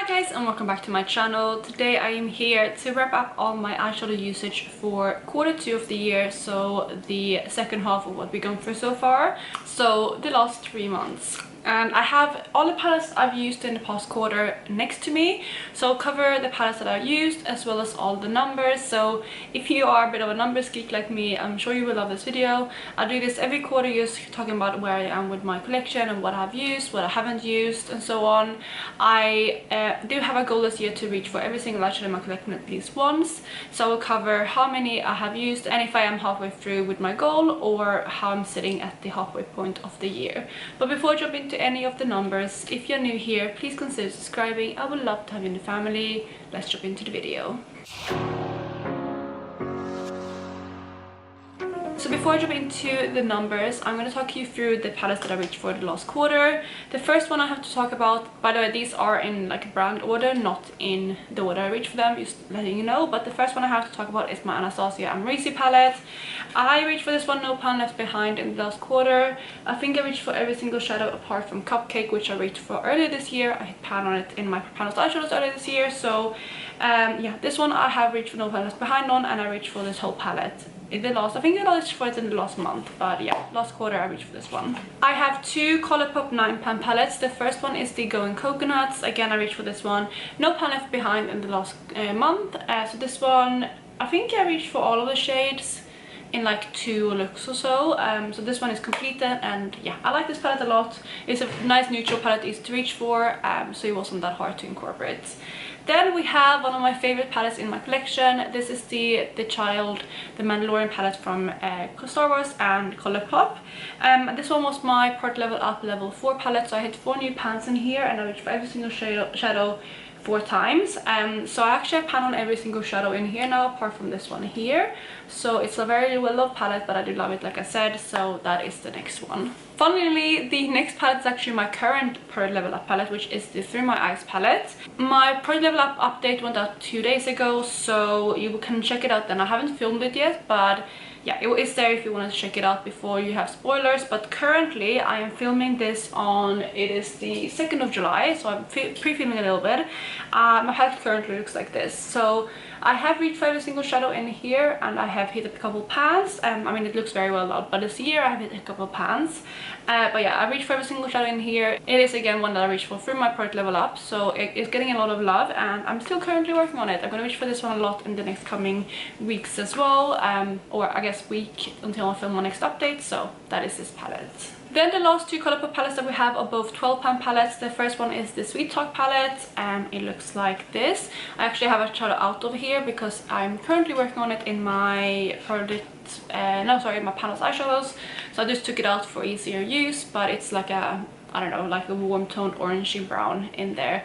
Hi guys, and welcome back to my channel. Today I am here to wrap up all my eyeshadow usage for quarter 2 of the year, so the second half of what we've gone through so far, so the last 3 months. And I have all the palettes I've used in the past quarter next to me, so I'll cover the palettes that I've used as well as all the numbers. So if you are a bit of a numbers geek like me, I'm sure you will love this video. I do this every quarter, just talking about where I am with my collection and what I've used, what I haven't used, and so on. I do have a goal this year to reach for every single eyeshadow in my collection at least once, so I will cover how many I have used and if I am halfway through with my goal or how I'm sitting at the halfway point of the year. But before I jump into any of the numbers, if you're new here, please consider subscribing. I would love to have you in the family. Let's jump into the video. So before I jump into the numbers, I'm going to talk you through the palettes that I reached for the last quarter. The first one I have to talk about, by the way, these are in like a brand order, not in the order I reached for them, just letting you know. But the first one I have to talk about is my Anastasia Amrezy palette. I reached for this one, no pan left behind, in the last quarter. I think I reached for every single shadow apart from Cupcake, which I reached for earlier this year. I hit pan on it in my panels eyeshadows earlier this year. So yeah, this one I have reached for no pan left behind on, and I reached for this whole palette. I think I reached for it in the last month, but yeah, last quarter I reached for this one. I have two Colourpop 9 pan palettes. The first one is the Going Coconuts. Again, I reached for this one. No pan left behind in the last month. So this one, I think I reached for all of the shades in like 2 looks or so. So this one is completed, and yeah, I like this palette a lot. It's a nice neutral palette, easy to reach for, so it wasn't that hard to incorporate. Then we have one of my favorite palettes in my collection. This is the Mandalorian palette from Star Wars and Colourpop. This one was my Part Level Up Level 4 palette, so I hit 4 new pans in here, and I reached for every single shadow 4 times. So I actually have pan on every single shadow in here now, apart from this one here. So it's a very well loved palette, but I do love it, like I said, so that is the next one. Funnily, the next palette is actually my current Product Level Up palette, which is the Through My Eyes palette. My Product Level Up update went out 2 days ago, so you can check it out then. I haven't filmed it yet, but yeah, it is there if you want to check it out before you have spoilers. But currently I am filming this on, it is the 2nd of July, so I'm pre-filming a little bit. My palette currently looks like this. So I have reached for every single shadow in here, and I have hit a couple pans. I mean, it looks very well out, but this year I have hit a couple pans. But yeah, I reached for every single shadow in here. It is again one that I reached for through my Product Level Up, so it's getting a lot of love, and I'm still currently working on it. I'm going to reach for this one a lot in the next coming weeks as well, or I guess week until I film my next update. So that is this palette. Then the last two Colourpop palettes that we have are both 12 pan palettes. The first one is the Sweet Talk palette, and it looks like this. I actually have a shadow out over here because I'm currently working on it in my my panels eyeshadows. So I just took it out for easier use, but it's like a, I don't know, like a warm toned orangey brown in there.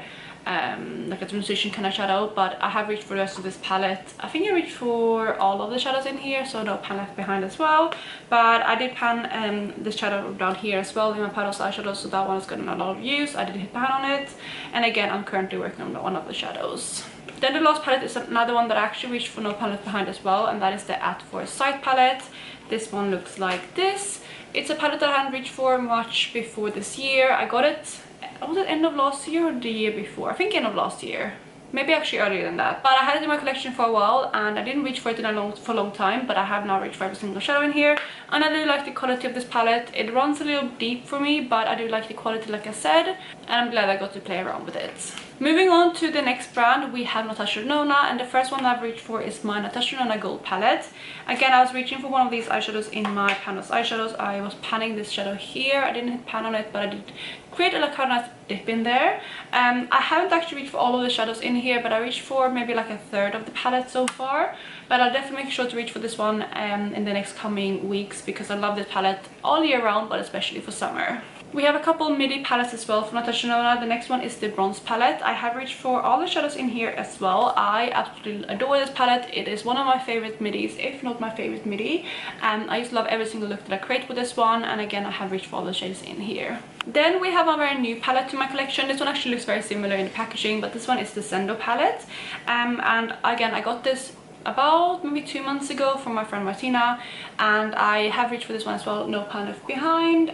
Like a transition kind of shadow, but I have reached for the rest of this palette. I think I reached for all of the shadows in here, so no pan left behind as well. But I did pan this shadow down here as well in my panels eyeshadows, so that one has gotten a lot of use. I did hit pan on it, and again I'm currently working on one of the shadows. Then the last palette is another one that I actually reached for no pan left behind as well, and that is the At First Sight palette. This one looks like this. It's a palette that I hadn't reached for much before this year. I got it, was it end of last year or the year before? I think end of last year. Maybe actually earlier than that. But I had it in my collection for a while, and I didn't reach for it for a long time, but I have now reached for every single shadow in here. And I do like the quality of this palette. It runs a little deep for me, but I do like the quality, like I said, and I'm glad I got to play around with it. Moving on to the next brand, we have Natasha Denona, and the first one that I've reached for is my Natasha Denona Gold palette. Again, I was reaching for one of these eyeshadows in my panels eyeshadows. I was panning this shadow here. I didn't hit pan on it, but I did create a kind of nice dip in there. I haven't actually reached for all of the shadows in here, but I reached for maybe like a third of the palette so far. But I'll definitely make sure to reach for this one in the next coming weeks, because I love this palette all year round, but especially for summer. We have a couple midi palettes as well from Natasha Denona. The next one is the Bronze palette. I have reached for all the shadows in here as well. I absolutely adore this palette. It is one of my favorite midis, if not my favorite midi. I just love every single look that I create with this one, and again I have reached for all the shades in here. Then we have a very new palette to my collection. This one actually looks very similar in the packaging, but this one is the Sendo palette. And again, I got this about maybe 2 months ago from my friend Martina, and I have reached for this one as well, No Pan Left Behind.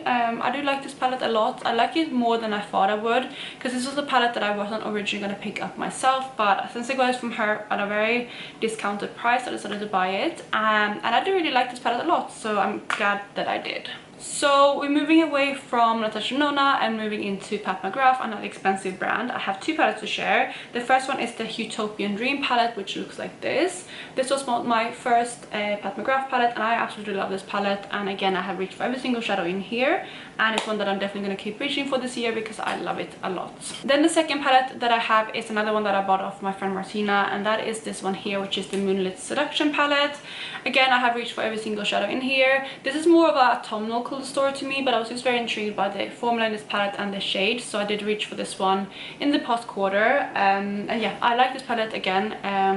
I do like this palette a lot. I like it more than I thought I would, because this was a palette that I wasn't originally going to pick up myself, but since I got it from her at a very discounted price, I decided to buy it, and I do really like this palette a lot, so I'm glad that I did. So we're moving away from Natasha Denona and moving into Pat McGrath, another expensive brand. I have two palettes to share. The first one is the Utopian Dream palette, which looks like this. This was my first Pat McGrath palette, and I absolutely love this palette. And again, I have reached for every single shadow in here, and it's one that I'm definitely going to keep reaching for this year because I love it a lot. Then the second palette that I have is another one that I bought off my friend Martina, and that is this one here, which is the Moonlit Seduction palette. Again, I have reached for every single shadow in here. This is more of a autumnal color story to me, but I was just very intrigued by the formula in this palette and the shade, so I did reach for this one in the past quarter. And yeah, I like this palette again.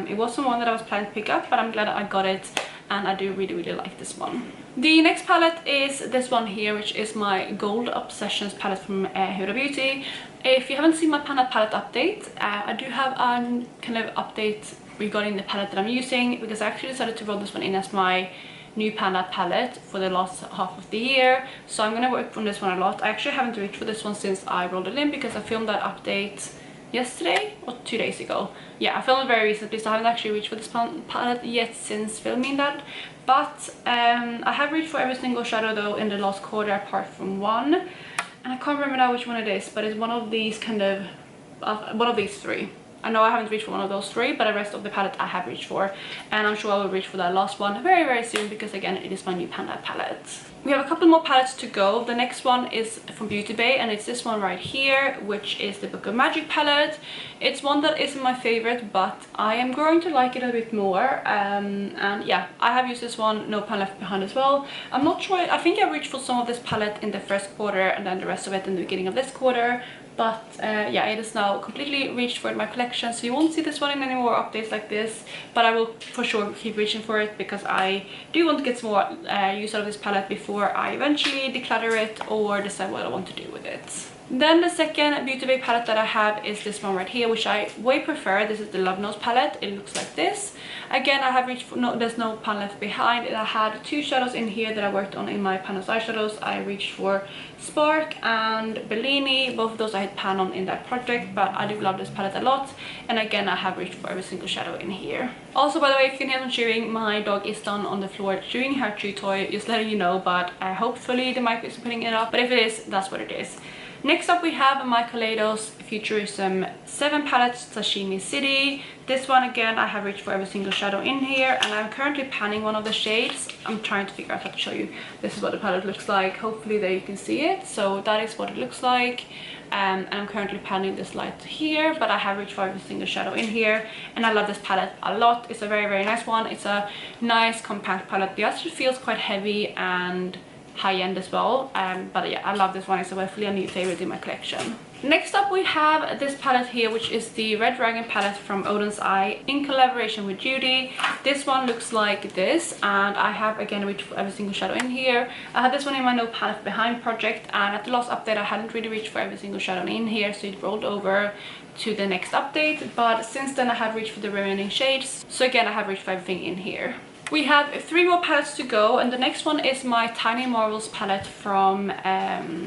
It wasn't one that I was planning to pick up, but I'm glad I got it, and I do really like this one. The next palette is this one here, which is my Gold Obsessions palette from Huda Beauty. If you haven't seen my palette update, I do have a kind of update regarding the palette that I'm using, because I actually decided to roll this one in as my new palette for the last half of the year, so I'm gonna work on this one a lot. I actually haven't reached for this one since I rolled it in, because I filmed that update yesterday or 2 days ago. Yeah, I filmed it very recently, so I haven't actually reached for this palette yet since filming that, but I have reached for every single shadow though in the last quarter apart from one, and I can't remember now which one it is, but it's one of these kind of one of these three. I know I haven't reached for one of those three, but the rest of the palette I have reached for, and I'm sure I will reach for that last one very soon, because again, it is my new palette. We have a couple more palettes to go. The next one is from Beauty Bay, and it's this one right here, which is the Book of Magic palette. It's one that isn't my favorite, but I am growing to like it a bit more. And yeah, I have used this one, No Pan Left Behind as well. I'm not sure, I think I reached for some of this palette in the first quarter and then the rest of it in the beginning of this quarter. But yeah, it is now completely reached for my collection, so you won't see this one in any more updates like this, but I will for sure keep reaching for it, because I do want to get some more use out of this palette before I eventually declutter it or decide what I want to do with it. Then the second Beauty Bay palette that I have is this one right here, which I way prefer. This is the Love Nose palette. It looks like this. Again, I have reached for, there's no pan left behind. I had two shadows in here that I worked on in my Panos eyeshadows. I reached for Spark and Bellini. Both of those I had pan on in that project, but I do love this palette a lot. And again, I have reached for every single shadow in here. Also, by the way, if you can hear them chewing, my dog is down on the floor chewing her chew toy, just letting you know, but hopefully the mic isn't putting it up. But if it is, that's what it is. Next up we have my Kaleidos Futurism 7 palette, Sashimi City. This one again, I have reached for every single shadow in here, and I'm currently panning one of the shades. I'm trying to figure out how to show you. This is what the palette looks like. Hopefully there you can see it. So that is what it looks like. And I'm currently panning this light here, but I have reached for every single shadow in here, and I love this palette a lot. It's a very nice one. It's a nice compact palette. The actually feels quite heavy and high-end as well, but yeah, I love this one. It's definitely a new favorite in my collection. Next up we have this palette here, which is the Red Dragon palette from Odin's Eye in collaboration with Judy. This one looks like this, and I have again reached for every single shadow in here. I had this one in my No Palette Behind project, and at the last update I hadn't really reached for every single shadow in here, so it rolled over to the next update, but since then I have reached for the remaining shades, so again I have reached for everything in here. We have 3 more palettes to go, and the next one is my Tiny Marvels palette from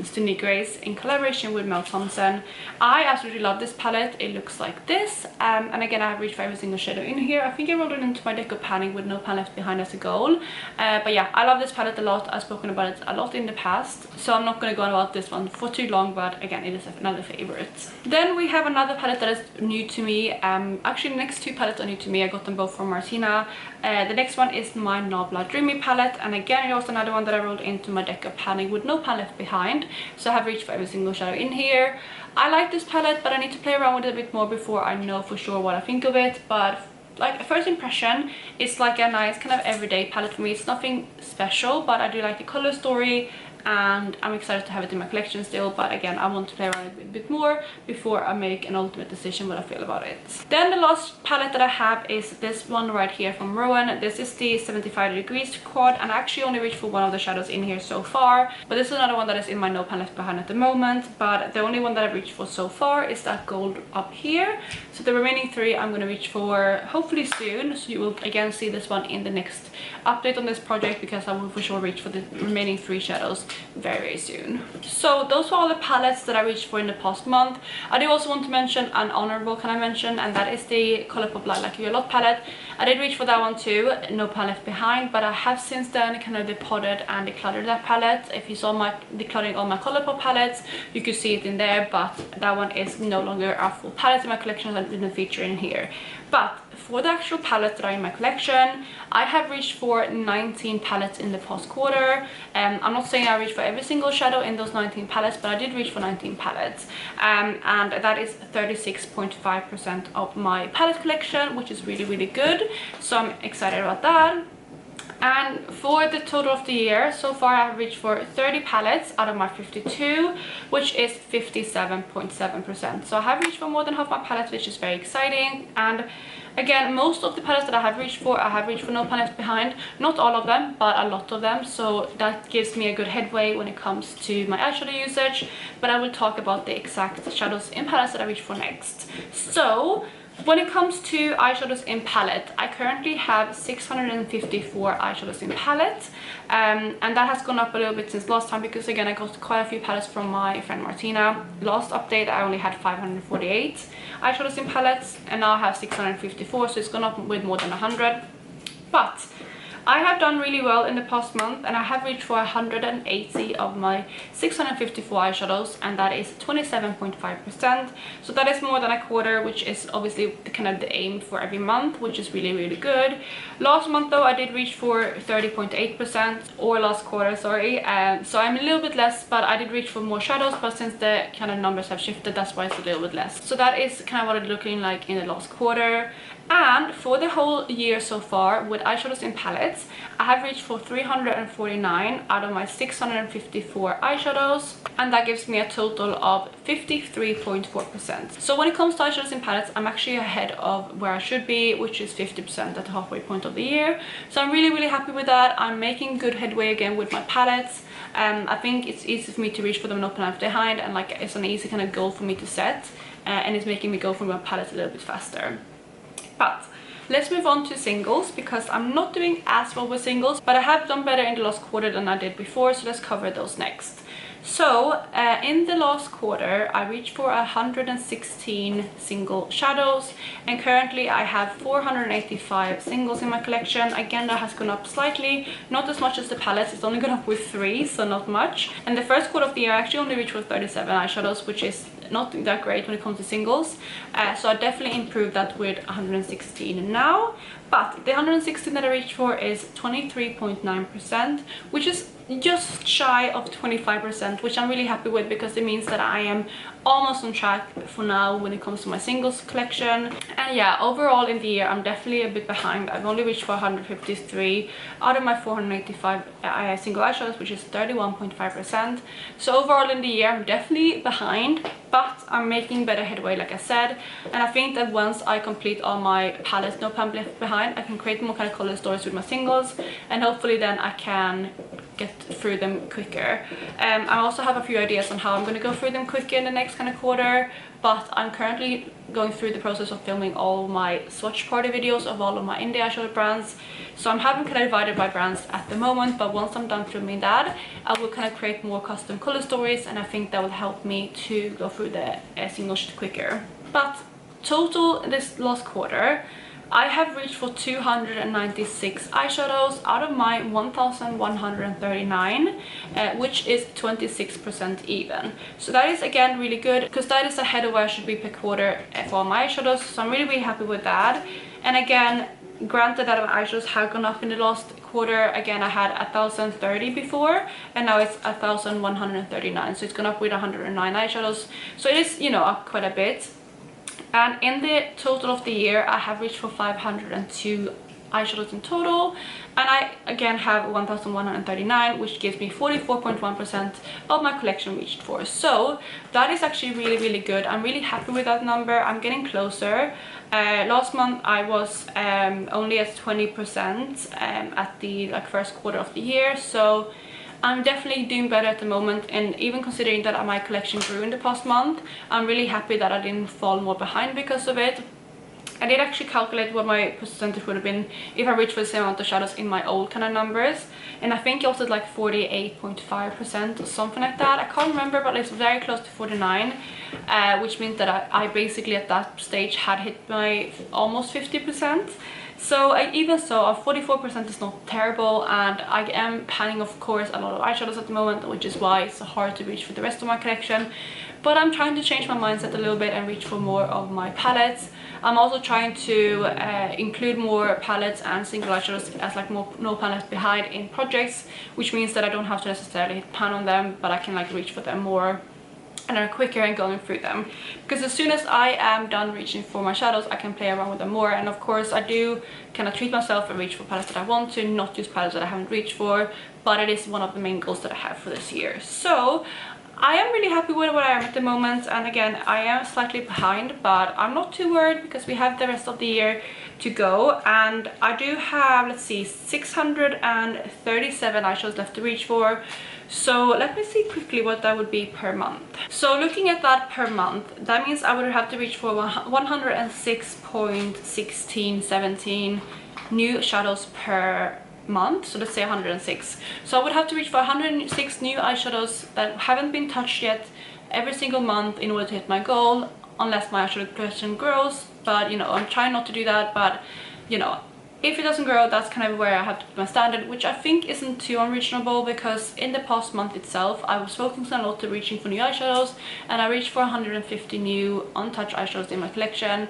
Stinny Grace in collaboration with Mel Thompson. I absolutely love this palette. It looks like this, and again I have reached for every single shadow in here. I think I rolled it into my deck of panning with No Pan Left Behind as a goal, but yeah, I love this palette a lot. I've spoken about it a lot in the past, so I'm not going to go on about this one for too long, but again, it is another favorite. Then we have another palette that is new to me. Actually, the next 2 palettes are new to me. I got them both from Martina. The next one is my Nabla Dreamy palette, and again it was another one that I rolled into my deck of panning with No Pan Left Behind, so I have reached for every single shadow in here. I like this palette, but I need to play around with it a bit more before I know for sure what I think of it, but like first impression, it's like a nice kind of everyday palette for me. It's nothing special, but I do like the color story, and I'm excited to have it in my collection still, but again, I want to play around with it a bit more before I make an ultimate decision what I feel about it. Then the last palette that I have is this one right here from Rowan. This is the 75 degrees quad, and I actually only reached for one of the shadows in here so far, but this is another one that is in my No Pan Left Behind at the moment, but the only one that I've reached for so far is that gold up here. So the remaining three I'm going to reach for hopefully soon, so you will again see this one in the next update on this project, because I will for sure reach for the remaining three shadows very soon. So those were all the palettes that I reached for in the past month. I do also want to mention an honorable can I mention, and that is the Colourpop Lilac You a Lot palette. I did reach for that one too, No Pan Left Behind, but I have since then kind of depotted and decluttered that palette. If you saw my decluttering all my Colourpop palettes, you could see it in there, but that one is no longer a full palette in my collection, that didn't feature in here. But for the actual palettes that are in my collection, I have reached for 19 palettes in the past quarter. I'm not saying I reached for every single shadow in those 19 palettes, but I did reach for 19 palettes. And that is 36.5% of my palette collection, which is really, really good. So I'm excited about that. And for the total of the year, so far I've reached for 30 palettes out of my 52, which is 57.7%. So I have reached for more than half my palettes, which is very exciting. And again, most of the palettes that I have reached for No Pan Left Behind. Not all of them, but a lot of them. So that gives me a good headway when it comes to my eyeshadow usage. But I will talk about the exact shadows in palettes that I reached for next. So when it comes to eyeshadows in palette, I currently have 654 eyeshadows in palette, and that has gone up a little bit since last time, because again I got quite a few palettes from my friend Martina. Last update I only had 548 eyeshadows in palettes, and now I have 654, so it's gone up with more than 100. But I have done really well in the past month, and I have reached for 180 of my 654 eyeshadows, and that is 27.5%. So that is more than a quarter, which is obviously kind of the aim for every month, which is really, really good. Last month though, I did reach for 30.8%, or last quarter, sorry. So I'm a little bit less, but I did reach for more shadows, but since the kind of numbers have shifted, that's why it's a little bit less. So that is kind of what it's looking like in the last quarter. And for the whole year so far, with eyeshadows in palettes, I have reached for 349 out of my 654 eyeshadows, and that gives me a total of 53.4%. So when it comes to eyeshadows in palettes, I'm actually ahead of where I should be, which is 50% at the halfway point of the year. So I'm really, really happy with that. I'm making good headway again with my palettes. I think it's easy for me to reach for them No Pan Left Behind, and like it's an easy kind of goal for me to set, and it's making me go for my palettes a little bit faster. But let's move on to singles, because I'm not doing as well with singles, but I have done better in the last quarter than I did before, so let's cover those next. So in the last quarter, I reached for 116 single shadows, and currently I have 485 singles in my collection. Again, that has gone up slightly, not as much as the palettes. It's only gone up with 3, so not much. And the first quarter of the year, I actually only reached for 37 eyeshadows, which is not that great when it comes to singles. So I definitely improved that with 116 now. But the 116 that I reached for is 23.9%, which is just shy of 25%, which I'm really happy with, because it means that I am almost on track for now when it comes to my singles collection. And yeah, overall in the year I'm definitely a bit behind. I've only reached for 153 out of my 485 single eyeshadows, which is 31.5%. So overall in the year I'm definitely behind, but I'm making better headway, like I said. And I think that once I complete all my palettes No Pan Left Behind, I can create more kind of color stories with my singles, and hopefully then I can get through them quicker. I also have a few ideas on how I'm going to go through them quicker in the next kind of quarter, but I'm currently going through the process of filming all my swatch party videos of all of my indie eyeshadow brands. So I'm having kind of divided by brands at the moment, but once I'm done filming that, I will kind of create more custom color stories, and I think that will help me to go through the singles quicker. But total this last quarter, I have reached for 296 eyeshadows out of my 1139, which is 26% even. So that is again really good, because that is ahead of where I should be per quarter for my eyeshadows. So I'm really, really happy with that. And again, granted that my eyeshadows have gone up in the last quarter. Again, I had 1030 before, and now it's 1139. So it's gone up with 109 eyeshadows. So it is, you know, up quite a bit. And in the total of the year, I have reached for 502 eyeshadows in total, and I again have 1139, which gives me 44.1% of my collection reached for. So that is actually really good. I'm really happy with that number. I'm getting closer. Last month I was only at 20% at the first quarter of the year, so I'm definitely doing better at the moment. And even considering that my collection grew in the past month, I'm really happy that I didn't fall more behind because of it. I did actually calculate what my percentage would have been if I reached for the same amount of shadows in my old kind of numbers, and I think it was at like 48.5% or something like that. I can't remember, but it's very close to 49, which means that I basically at that stage had hit my almost 50%. So even so, 44% is not terrible, and I am panning, of course, a lot of eyeshadows at the moment, which is why it's hard to reach for the rest of my collection. But I'm trying to change my mindset a little bit and reach for more of my palettes. I'm also trying to include more palettes and single eyeshadows as like more no palettes behind in projects, which means that I don't have to necessarily hit pan on them, but I can like reach for them more and are quicker in going through them, because as soon as I am done reaching for my shadows, I can play around with them more. And of course I do kind of treat myself and reach for palettes that I want to, not use palettes that I haven't reached for, but it is one of the main goals that I have for this year. So I am really happy with where I am at the moment, and again I am slightly behind, but I'm not too worried because we have the rest of the year to go, and I do have, let's see, 637 eyeshadows left to reach for. So let me see quickly what that would be per month. So looking at that per month, that means I would have to reach for 106.1617 new shadows per month. So let's say 106. So I would have to reach for 106 new eyeshadows that haven't been touched yet every single month in order to hit my goal, unless my eyeshadow collection grows. But you know, I'm trying not to do that, but you know, if it doesn't grow, that's kind of where I have to put my standard, which I think isn't too unreasonable, because in the past month itself I was focusing a lot to reaching for new eyeshadows, and I reached for 150 new untouched eyeshadows in my collection.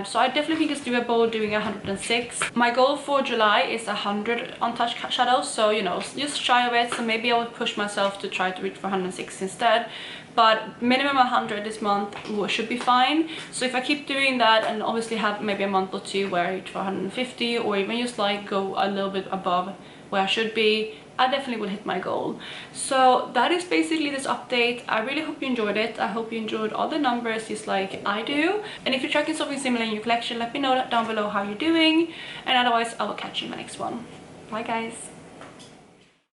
So I definitely think it's doable doing 106. My goal for July is 100 untouched shadows, so you know, just shy of it. So maybe I would push myself to try to reach for 106 instead, but minimum 100 this month should be fine. So if I keep doing that and obviously have maybe a month or two where I reach for 150, or even just like go a little bit above where I should be, I definitely will hit my goal. So that is basically this update. I really hope you enjoyed it. I hope you enjoyed all the numbers just like I do. And if you're tracking something similar in your collection, let me know down below how you're doing. And otherwise, I will catch you in my next one. Bye guys.